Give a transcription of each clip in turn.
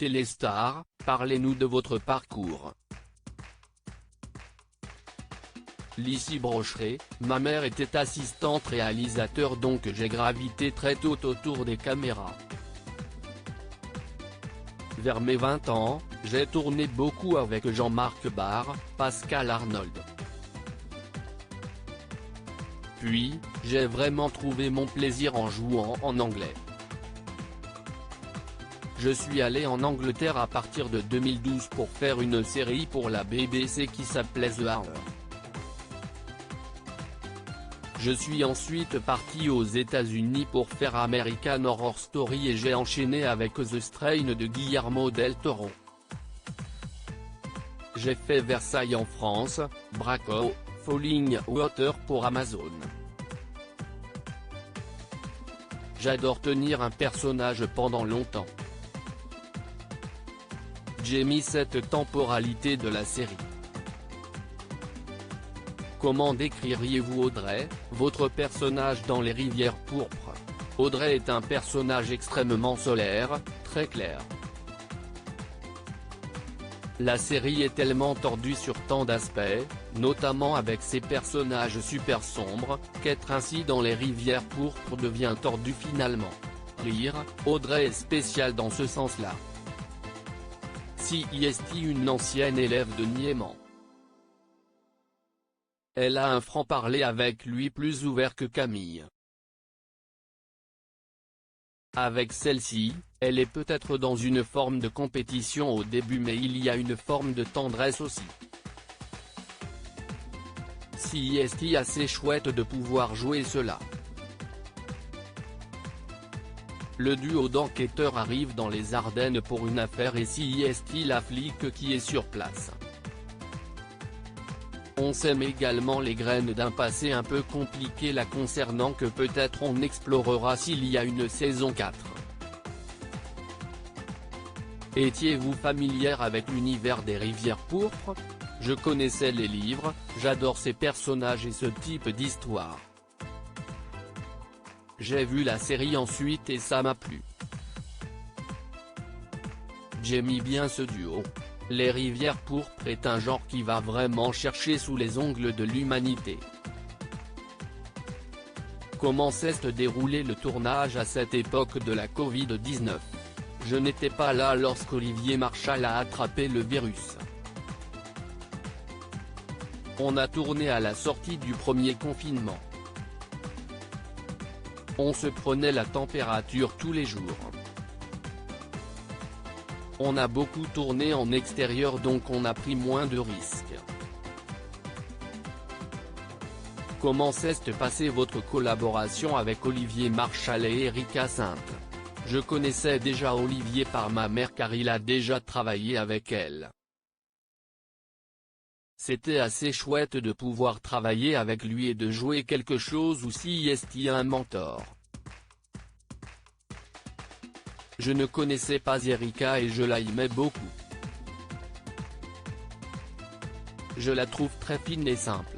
Téléstar, parlez-nous de votre parcours. Lissy Brocheret, ma mère était assistante réalisateur donc j'ai gravité très tôt autour des caméras. Vers mes 20 ans, j'ai tourné beaucoup avec Jean-Marc Barr, Pascal Arnold. Puis, j'ai vraiment trouvé mon plaisir en jouant en anglais. Je suis allé en Angleterre à partir de 2012 pour faire une série pour la BBC qui s'appelait The Hour. Je suis ensuite parti aux États-Unis pour faire American Horror Story et j'ai enchaîné avec The Strain de Guillermo del Toro. J'ai fait Versailles en France, Braco, Falling Water pour Amazon. J'adore tenir un personnage pendant longtemps. J'ai mis cette temporalité de la série. Comment décririez-vous Audrey, votre personnage dans Les Rivières pourpres? Audrey est un personnage extrêmement solaire, très clair. La série est tellement tordue sur tant d'aspects, notamment avec ses personnages super sombres, qu'être ainsi dans Les Rivières pourpres devient tordu finalement. Rire, Audrey est spéciale dans ce sens-là. CIST une ancienne élève de Niéman. Elle a un franc-parler avec lui plus ouvert que Camille. Avec celle-ci, elle est peut-être dans une forme de compétition au début mais il y a une forme de tendresse aussi. CIST assez chouette de pouvoir jouer cela. Le duo d'enquêteurs arrive dans les Ardennes pour une affaire et CIST la flic qui est sur place. On sème également les graines d'un passé un peu compliqué la concernant que peut-être on explorera s'il y a une saison 4. Étiez-vous familière avec l'univers des Rivières pourpres? Je connaissais les livres, j'adore ces personnages et ce type d'histoire. J'ai vu la série ensuite et ça m'a plu. J'aime bien ce duo. Les Rivières pourpres est un genre qui va vraiment chercher sous les ongles de l'humanité. Comment s'est déroulé le tournage à cette époque de la Covid-19? Je n'étais pas là lorsqu'Olivier Marchal a attrapé le virus. On a tourné à la sortie du premier confinement. On se prenait la température tous les jours. On a beaucoup tourné en extérieur donc on a pris moins de risques. Comment s'est passée votre collaboration avec Olivier Marchal et Erika Sainte? Je connaissais déjà Olivier par ma mère car il a déjà travaillé avec elle. C'était assez chouette de pouvoir travailler avec lui et de jouer quelque chose où CIST a un mentor. Je ne connaissais pas Erika et je la aimais beaucoup. Je la trouve très fine et simple.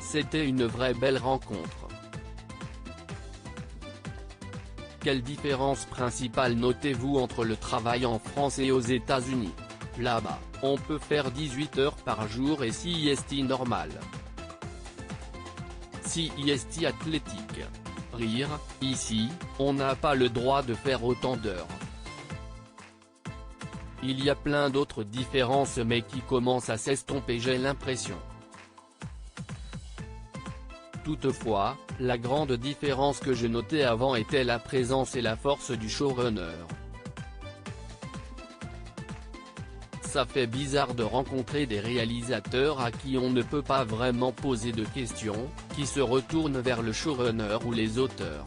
C'était une vraie belle rencontre. Quelle différence principale notez-vous entre le travail en France et aux États-Unis? Là-bas, on peut faire 18 heures par jour et CIST normal. CIST athlétique. Rire, ici, on n'a pas le droit de faire autant d'heures. Il y a plein d'autres différences mais qui commencent à s'estomper j'ai l'impression. Toutefois, la grande différence que je notais avant était la présence et la force du showrunner. Ça fait bizarre de rencontrer des réalisateurs à qui on ne peut pas vraiment poser de questions, qui se retournent vers le showrunner ou les auteurs.